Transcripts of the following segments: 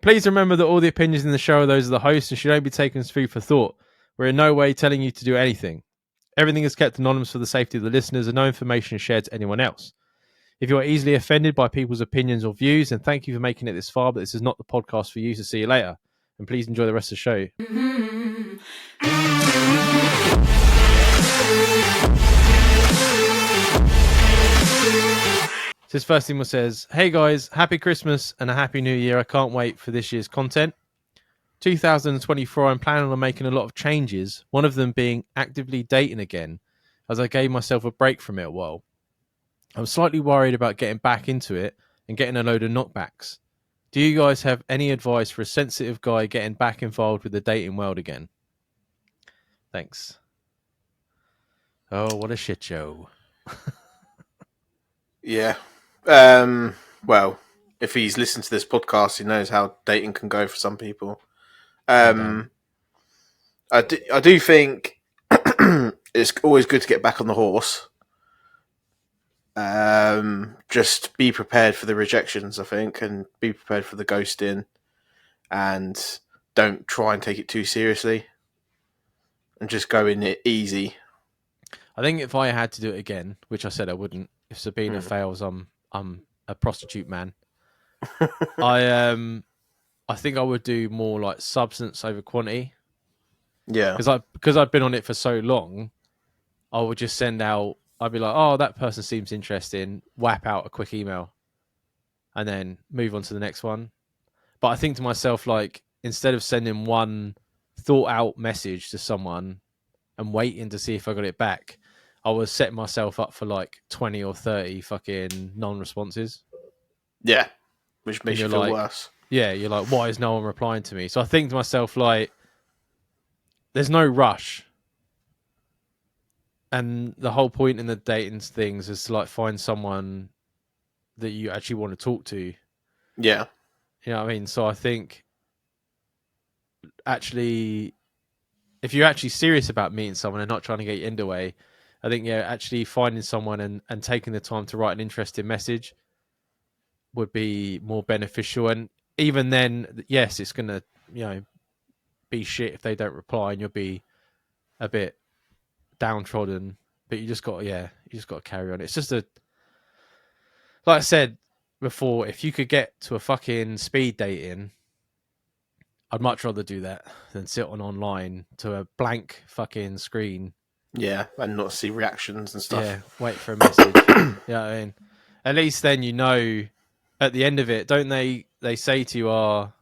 Please remember that all the opinions in the show are those of the host and should only be taken as food for thought. We're in no way telling you to do anything. Everything is kept anonymous for the safety of the listeners and no information is shared to anyone else. If you are easily offended by people's opinions or views, then thank you for making it this far, but this is not the podcast for you, so see you later. And please enjoy the rest of the show. So his first email says, "Hey guys, happy Christmas and a happy new year. I can't wait for this year's content. 2024, I'm planning on making a lot of changes, one of them being actively dating again, as I gave myself a break from it a while. I'm slightly worried about getting back into it and getting a load of knockbacks. Do you guys have any advice for a sensitive guy getting back involved with the dating world again? Thanks." Oh, what a shit show. Yeah. Well, if he's listened to this podcast, he knows how dating can go for some people. I do think it's always good to get back on the horse. Just be prepared for the rejections, I think, and be prepared for the ghosting, and don't try and take it too seriously, and just go in it easy. I think if I had to do it again, which I said I wouldn't, if Sabina fails, I'm a prostitute man. I think I would do more like substance over quantity. Yeah, because I've been on it for so long, I would just send out. I'd be like, "Oh, that person seems interesting." Whap out a quick email, and then move on to the next one. But I think to myself, like, instead of sending one thought out message to someone and waiting to see if I got it back, I was setting myself up for like 20 or 30 fucking non-responses. Yeah, which makes you feel like, worse. Yeah, you're like, why is no one replying to me? So I think to myself, like, there's no rush. And the whole point in the dating things is to like find someone that you actually want to talk to. Yeah. You know what I mean? So I think actually, if you're actually serious about meeting someone and not trying to get your end away, I think, yeah, actually finding someone and taking the time to write an interesting message would be more beneficial. And even then, yes, it's going to, be shit if they don't reply and you'll be a bit downtrodden, but you just got to carry on. It's just like I said before, if you could get to a fucking speed dating, I'd much rather do that than sit online to a blank fucking screen. Yeah, and not see reactions and stuff. Yeah, wait for a message. Yeah, what I mean, at least then at the end of it, don't they say to you, or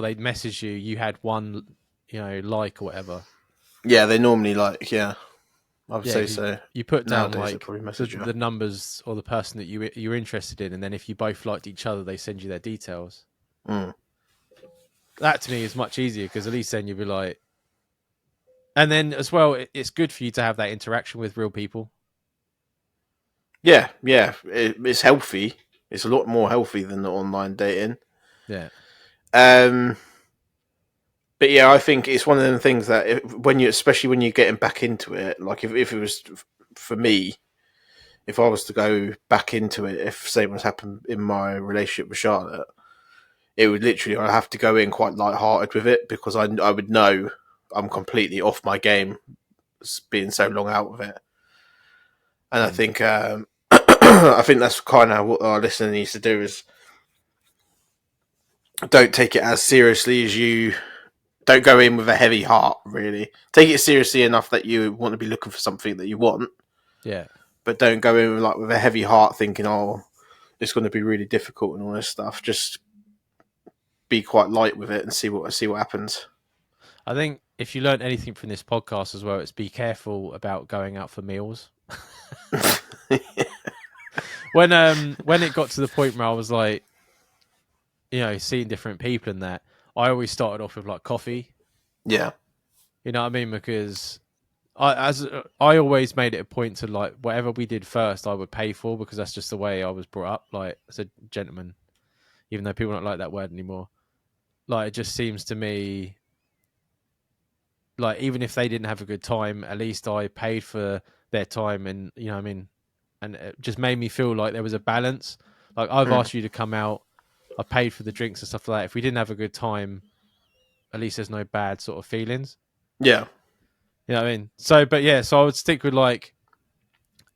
they message you had one, like or whatever. Yeah, they normally like, yeah. I would say so. You put down nowadays, like the numbers or the person that you're interested in, and then if you both liked each other, they send you their details. That to me is much easier because at least then you'll be like, and then as well, it's good for you to have that interaction with real people. Yeah, it's healthy. It's a lot more healthy than the online dating. Yeah. But yeah, I think it's one of them things that especially when you're getting back into it, like if it was for me, if I was to go back into it, if same was happened in my relationship with Charlotte, it would literally, I'd have to go in quite light-hearted with it because I would know I'm completely off my game being so long out of it. And I think I think that's kind of what our listener needs to do is don't take it as seriously as you... Don't go in with a heavy heart, really. Take it seriously enough that you want to be looking for something that you want. Yeah. But don't go in with a heavy heart thinking, oh, it's going to be really difficult and all this stuff. Just be quite light with it and see what happens. I think if you learn anything from this podcast as well, it's be careful about going out for meals. When it got to the point where I was like, seeing different people and that, I always started off with like coffee. Yeah. You know what I mean? Because I always made it a point to like whatever we did first, I would pay for because that's just the way I was brought up, like as a gentleman, even though people don't like that word anymore. Like, it just seems to me like even if they didn't have a good time, at least I paid for their time and, you know what I mean? And it just made me feel like there was a balance. Like I've asked you to come out I paid for the drinks and stuff like that. If we didn't have a good time, at least there's no bad sort of feelings. Yeah. You know what I mean? So, but yeah, so I would stick with like,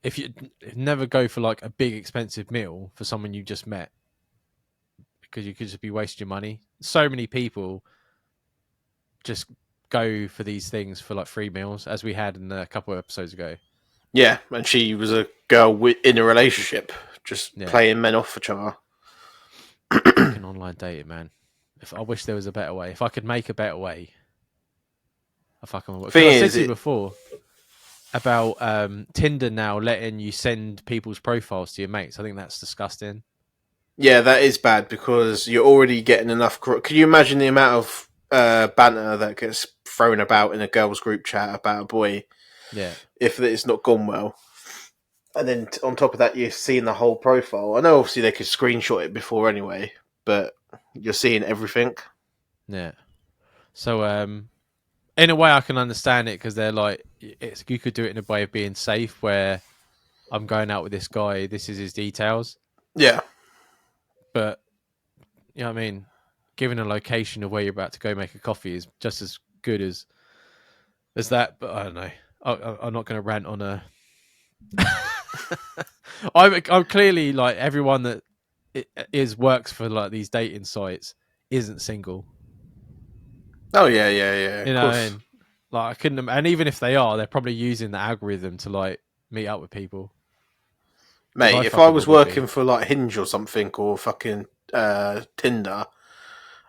if you never go for like a big expensive meal for someone you just met, because you could just be wasting your money. So many people just go for these things for like free meals, as we had in a couple of episodes ago. Yeah, and she was a girl in a relationship, just Yeah. playing men off each other. Fucking online dating, man. If I wish there was a better way. If I could make a better way, I fucking would. I said to you before about Tinder now letting you send people's profiles to your mates. I think that's disgusting. Yeah, that is bad because you're already getting enough. Can you imagine the amount of banter that gets thrown about in a girls' group chat about a boy? Yeah. If it's not gone well. And then on top of that, you're seeing the whole profile. I know obviously they could screenshot it before anyway, but you're seeing everything. Yeah. So, in a way, I can understand it because they're like, you could do it in a way of being safe where I'm going out with this guy, this is his details. Yeah. But, you know what I mean? Giving a location of where you're about to go make a coffee is just as good as that. But I don't know. I'm not going to rant on a. I'm clearly like everyone that works for like these dating sites isn't single. Oh yeah. You know what I mean? Like I couldn't, and even if they are, they're probably using the algorithm to like meet up with people. Mate, if I was working for like Hinge or something or fucking Tinder,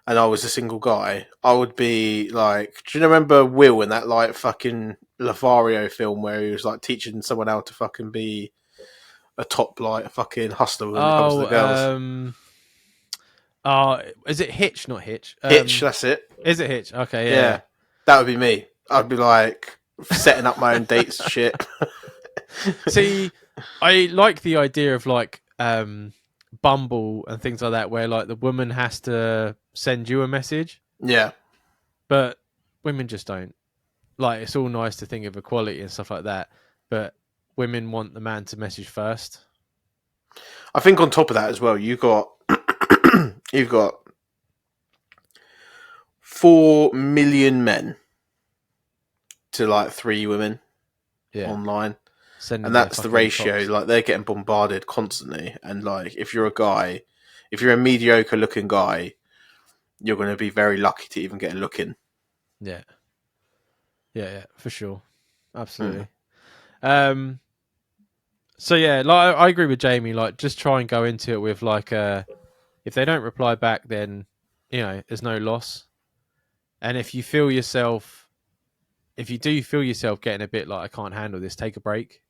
and I was a single guy, I would be like, do you remember Will in that like fucking Lothario film where he was like teaching someone how to fucking be a top like fucking hustler when it comes to the girls? Is it Hitch? Not Hitch. Hitch, that's it. Is it Hitch? Okay, yeah. That would be me. I'd be like setting up my own dates, shit. See, I like the idea of like Bumble and things like that, where like the woman has to send you a message. Yeah, but women just don't. Like it's all nice to think of equality and stuff like that, but women want the man to message first. I think on top of that as well, you've got 4 million men to like 3 women online. And that's the ratio. Tops. Like they're getting bombarded constantly. And like if you're a mediocre looking guy, you're going to be very lucky to even get a look in. Yeah, for sure, absolutely. So yeah, like I agree with Jamie. Like just try and go into it with like if they don't reply back, then there's no loss. And if you do feel yourself getting a bit like I can't handle this, take a break.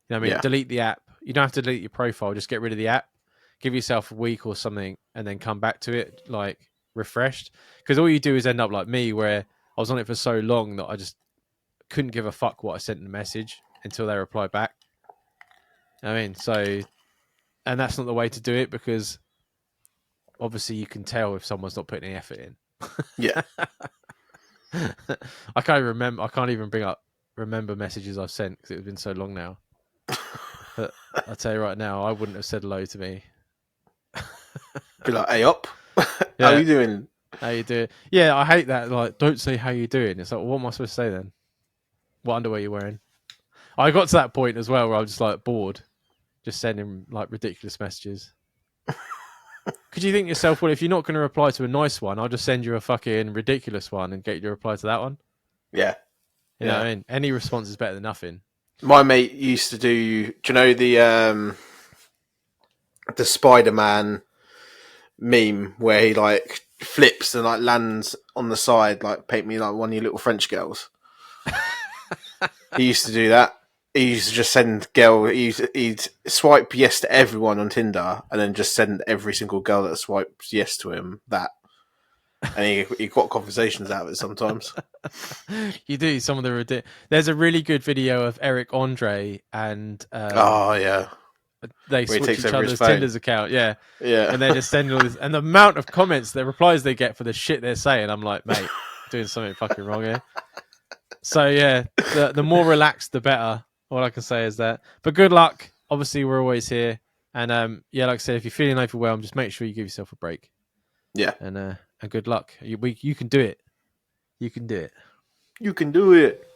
You know what I mean? Delete the app. You don't have to delete your profile. Just get rid of the app. Give yourself a week or something, and then come back to it like refreshed. Because all you do is end up like me, where I was on it for so long that I just couldn't give a fuck what I sent in the message until they replied back. I mean, so, and that's not the way to do it because obviously you can tell if someone's not putting any effort in. Yeah. I can't even remember messages I've sent because it's been so long now. But I'll tell you right now, I wouldn't have said hello to me. Be like, hey up, how you doing? How you doing? Yeah, I hate that. Like, don't say how you doing. It's like, what am I supposed to say then? What underwear you wearing? I got to that point as well where I was just like bored, just sending like ridiculous messages. Could you think to yourself, well, if you're not going to reply to a nice one, I'll just send you a fucking ridiculous one and get you to reply to that one? Yeah. You know what I mean? Any response is better than nothing. My mate used to do you know the Spider-Man meme where he like flips and like lands on the side, like paint me like one of your little French girls. He used to do that. He used to just send he'd swipe yes to everyone on Tinder and then just send every single girl that swipes yes to him that. And he got conversations out of it sometimes. You do some of the There's a really good video of Eric Andre and they switch each other's Tinder's account, yeah, and they're just sending all this, and the amount of comments, the replies they get for the shit they're saying, I'm like, mate, doing something fucking wrong here. So yeah, the more relaxed, the better. All I can say is that. But good luck. Obviously, we're always here. And like I said, if you're feeling overwhelmed, just make sure you give yourself a break. Yeah. And good luck. You can do it. You can do it. You can do it.